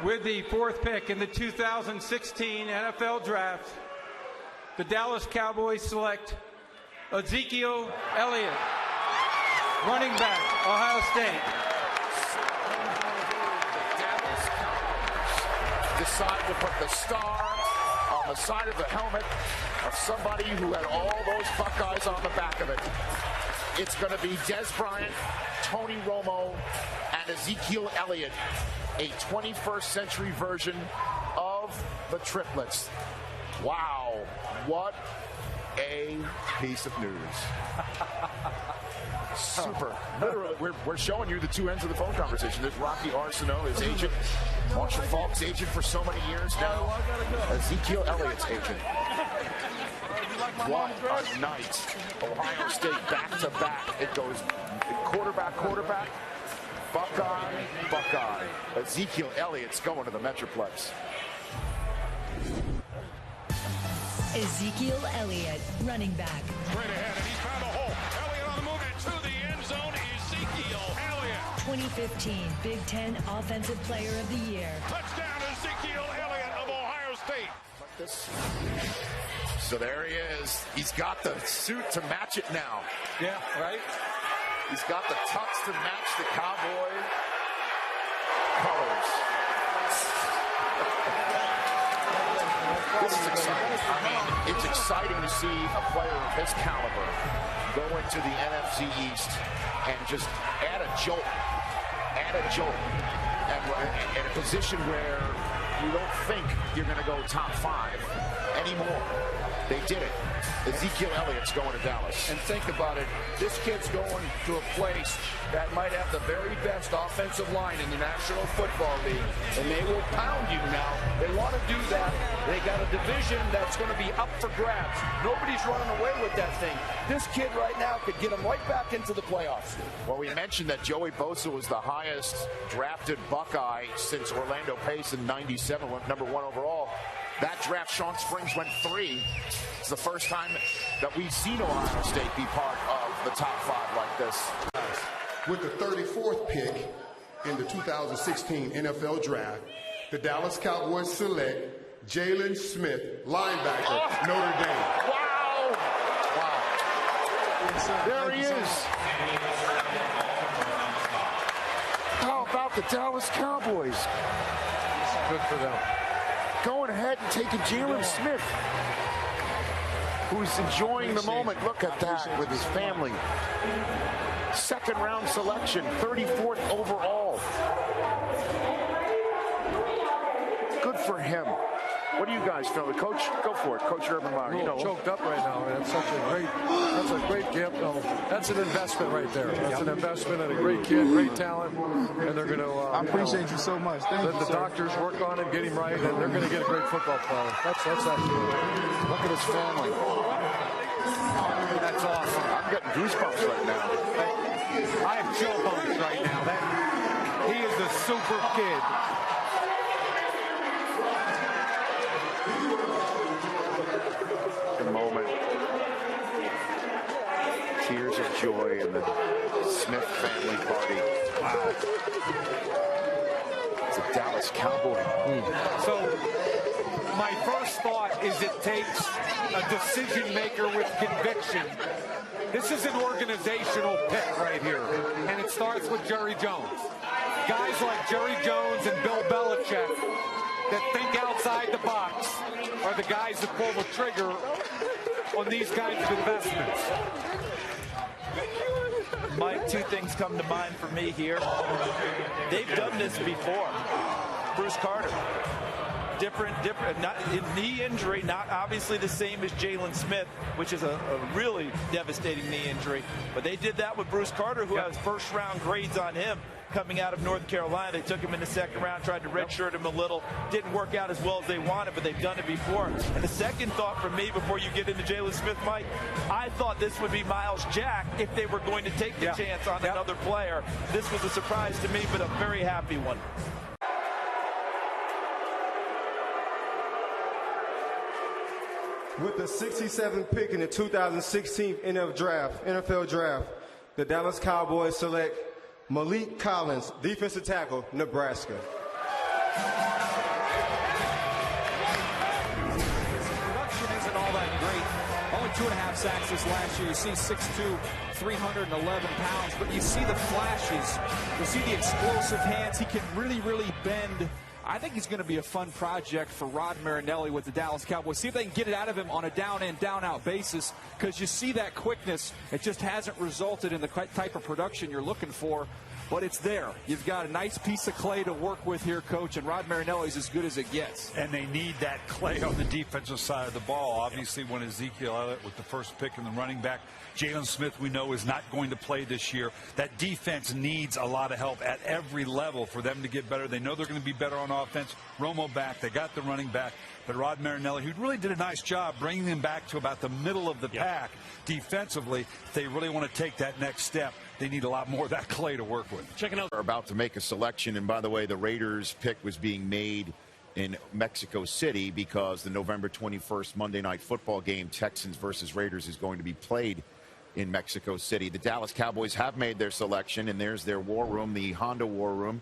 With the 4th pick in the 2016 NFL Draft, the Dallas Cowboys select Ezekiel Elliott, running back, Ohio State. Decide to put the star on the side of the helmet of somebody who had all those Buckeyes on the back of it. It's going to be Dez Bryant, Tony Romo, and Ezekiel Elliott, a 21st century version of the triplets. Wow, what a piece of news. Super. Literally, we're showing you the two ends of the phone conversation. There's Rocky Arsenault, his agent, Marshall Faulk's agent for so many years now, Ezekiel Elliott's agent. What a night. Ohio State back-to-back. It goes quarterback, Buckeye. Ezekiel Elliott's going to the Metroplex. Ezekiel Elliott, running back. Straight ahead, and he's found a hole. Elliott on the move into the end zone. Ezekiel Elliott. 2015 Big Ten Offensive Player of the Year. Touchdown, Ezekiel Elliott of Ohio State. Like this. So there he is. He's got the suit to match it now. Yeah, right? He's got the tux to match the Cowboy colors. This is exciting. I mean, it's exciting to see a player of his caliber go into the NFC East and just add a jolt, and in a position where you don't think you're going to go top 5 anymore. They did it. Ezekiel Elliott's going to Dallas. And think about it. This kid's going to a place that might have the very best offensive line in the National Football League. And they will pound you now. They want to do that. They got a division that's going to be up for grabs. Nobody's running away with that thing. This kid right now could get them right back into the playoffs. Well, we mentioned that Joey Bosa was the highest drafted Buckeye since Orlando Pace in '97, went #1 overall. That draft, Sean Springs went 3. It's the first time that we've seen Ohio State be part of the top 5 like this. With the 34th pick in the 2016 NFL Draft, the Dallas Cowboys select Jalen Smith, linebacker, Notre Dame. Wow! Wow. There he is. How about the Dallas Cowboys? Good for them. Going ahead and taking Jalen Smith, who's enjoying the moment. Look at that with his family. 2nd round selection, 34th overall. Good for him. What do you guys feel? Coach, go for it. Coach Urban Meyer. You know, choked up right now. That's a great gift. No, that's an investment right there. That's an investment in a great kid, great talent, and they're going to. I appreciate you so much. Thank you, the doctors work on him, get him right, and they're going to get a great football player. That's that. Look at his family. That's awesome. I'm getting goosebumps right now. I have chill bumps right now. He is a super kid. The moment. Tears of joy in the Smith family party. Wow. It's a Dallas Cowboy. So my first thought is it takes a decision maker with conviction. This is an organizational pick right here, and it starts with Jerry Jones. Guys like Jerry Jones and Bill Belichick that think outside the box are the guys that pull the trigger on these kinds of investments. Mike, 2 things come to mind for me here. They've done this before. Bruce Carter. Different, not knee injury, not obviously the same as Jalen Smith, which is a really devastating knee injury. But they did that with Bruce Carter, who has 1st-round grades on him coming out of North Carolina. They took him in the 2nd round, tried to redshirt him a little. Didn't work out as well as they wanted, but they've done it before. And the second thought for me before you get into Jalen Smith, Mike, I thought this would be Miles Jack if they were going to take the chance on another player. This was a surprise to me, but a very happy one. With the 67th pick in the 2016 NFL Draft, the Dallas Cowboys select Malik Collins, defensive tackle, Nebraska. 2.5 sacks this last year. You see 6'2", 311 pounds, but you see the flashes. You see the explosive hands. He can really, really bend. I think he's going to be a fun project for Rod Marinelli with the Dallas Cowboys. See if they can get it out of him on a down-in, down-out basis, because you see that quickness. It just hasn't resulted in the type of production you're looking for, but it's there. You've got a nice piece of clay to work with here, Coach, and Rod Marinelli's as good as it gets. And they need that clay on the defensive side of the ball. Obviously, when Ezekiel Elliott with the first pick and the running back, Jalen Smith, we know, is not going to play this year. That defense needs a lot of help at every level for them to get better. They know they're going to be better on offense. Romo back. They got the running back. But Rod Marinelli, who really did a nice job bringing them back to about the middle of the pack defensively, if they really want to take that next step, they need a lot more of that clay to work with. Checking out. Are about to make a selection, and by the way, the Raiders pick was being made in Mexico City because the November 21st Monday Night Football game, Texans versus Raiders, is going to be played in Mexico City. The Dallas Cowboys have made their selection, and there's their war room, the Honda war room,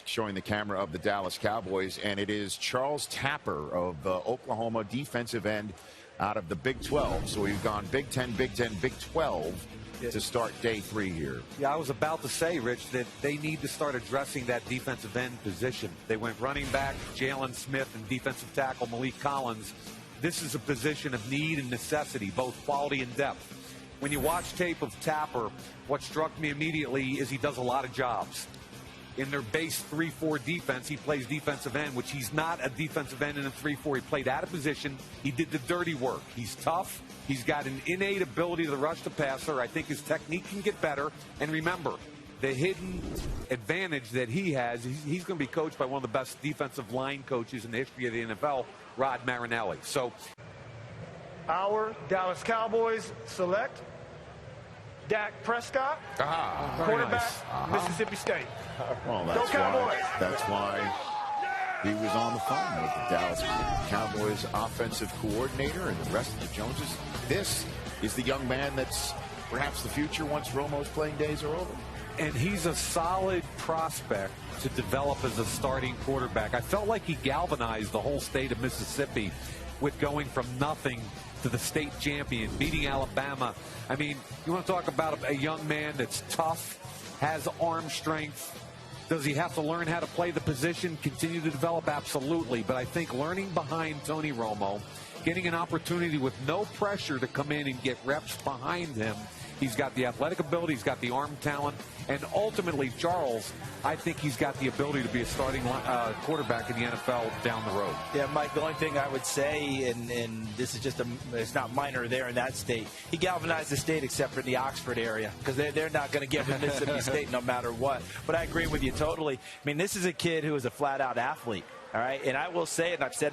showing the camera of the Dallas Cowboys, and it is Charles Tapper of Oklahoma, defensive end out of the Big 12. So we've gone Big 10, Big 10, Big 12 to start day 3 here. Yeah, I was about to say, Rich, that they need to start addressing that defensive end position. They went running back, Jalen Smith, and defensive tackle Malik Collins. This is a position of need and necessity, both quality and depth. When you watch tape of Tapper, what struck me immediately is he does a lot of jobs. In their base 3-4 defense, he plays defensive end, which he's not a defensive end in a 3-4. He played out of position. He did the dirty work. He's tough. He's got an innate ability to rush the passer. I think his technique can get better. And remember, the hidden advantage that he has, he's going to be coached by one of the best defensive line coaches in the history of the NFL, Rod Marinelli. So, Our Dallas Cowboys select Dak Prescott, quarterback, Mississippi State. Well, Go Cowboys! That's why he was on the phone with the Dallas Cowboys offensive coordinator and the rest of the Joneses. This is the young man that's perhaps the future once Romo's playing days are over. And he's a solid prospect to develop as a starting quarterback. I felt like he galvanized the whole state of Mississippi with going from nothing to the state champion, beating Alabama. I mean, you want to talk about a young man that's tough, has arm strength. Does he have to learn how to play the position, continue to develop? Absolutely. But I think learning behind Tony Romo, getting an opportunity with no pressure to come in and get reps behind him. He's got the athletic ability, he's got the arm talent, and ultimately, Charles, I think he's got the ability to be a starting quarterback in the NFL down the road. Yeah, Mike, the only thing I would say, and this is just it's not minor there in that state, he galvanized the state except for the Oxford area, because they're not going to give him Mississippi State no matter what. But I agree with you totally. I mean, this is a kid who is a flat-out athlete. All right, and I will say it, and I've said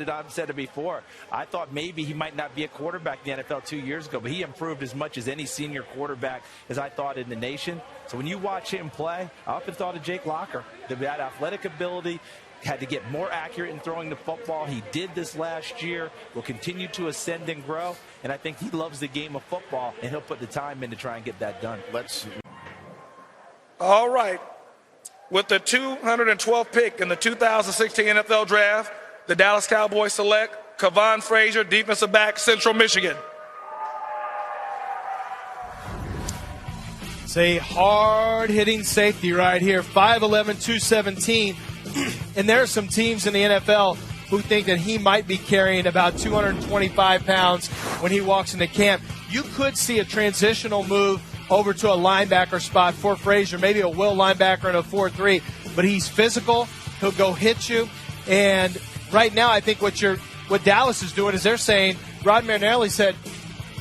it before, I thought maybe he might not be a quarterback in the NFL 2 years ago, but he improved as much as any senior quarterback as I thought in the nation. So when you watch him play, I often thought of Jake Locker. That athletic ability, had to get more accurate in throwing the football. He did this last year, will continue to ascend and grow, and I think he loves the game of football, and he'll put the time in to try and get that done. All right. With the 212th pick in the 2016 NFL Draft, the Dallas Cowboys select Kavon Frazier, defensive back, Central Michigan. It's a hard-hitting safety right here, 5'11", 217. And there are some teams in the NFL who think that he might be carrying about 225 pounds when he walks into camp. You could see a transitional move over to a linebacker spot for Frazier, maybe a will linebacker in a 4-3. But he's physical. He'll go hit you. And right now I think what Dallas is doing is they're saying, Rod Marinelli said,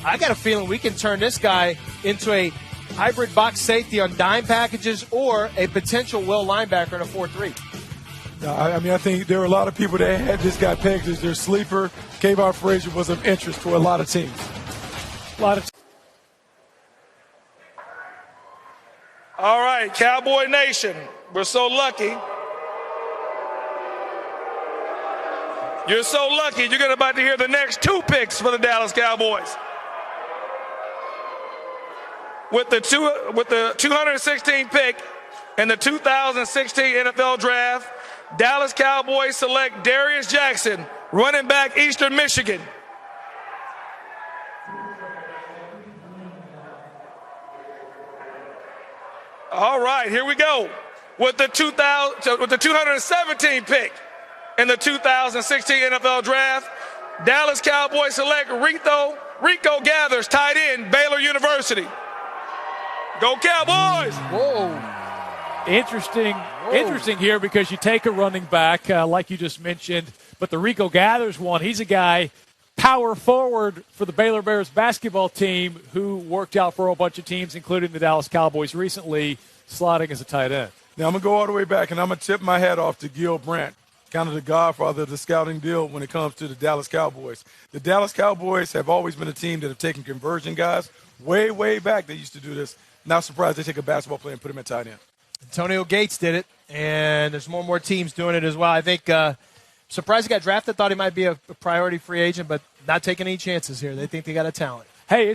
I got a feeling we can turn this guy into a hybrid box safety on dime packages or a potential will linebacker in a 4-3. I mean, I think there are a lot of people that had this guy pegged as their sleeper. Kavon Frazier was of interest to a lot of teams. All right, Cowboy Nation, we're so lucky. You're so lucky you're about to hear the next 2 picks for the Dallas Cowboys. With the 216th pick in the 2016 NFL Draft, Dallas Cowboys select Darius Jackson, running back, Eastern Michigan. All right, here we go. With the 217 pick in the 2016 NFL Draft, Dallas Cowboys select Rico Gathers, tight end, Baylor University. Go Cowboys! Whoa. Interesting here because you take a running back, like you just mentioned, but the Rico Gathers one, he's a guy, power forward for the Baylor Bears basketball team who worked out for a bunch of teams, including the Dallas Cowboys recently, slotting as a tight end. Now, I'm going to go all the way back, and I'm going to tip my hat off to Gil Brandt, kind of the godfather of the scouting deal when it comes to the Dallas Cowboys. The Dallas Cowboys have always been a team that have taken conversion guys. Way, way back they used to do this. Not surprised they take a basketball player and put him at tight end. Antonio Gates did it, and there's more and more teams doing it as well. I think surprised he got drafted, thought he might be a priority free agent, but not taking any chances here. They think they got a talent. Hey,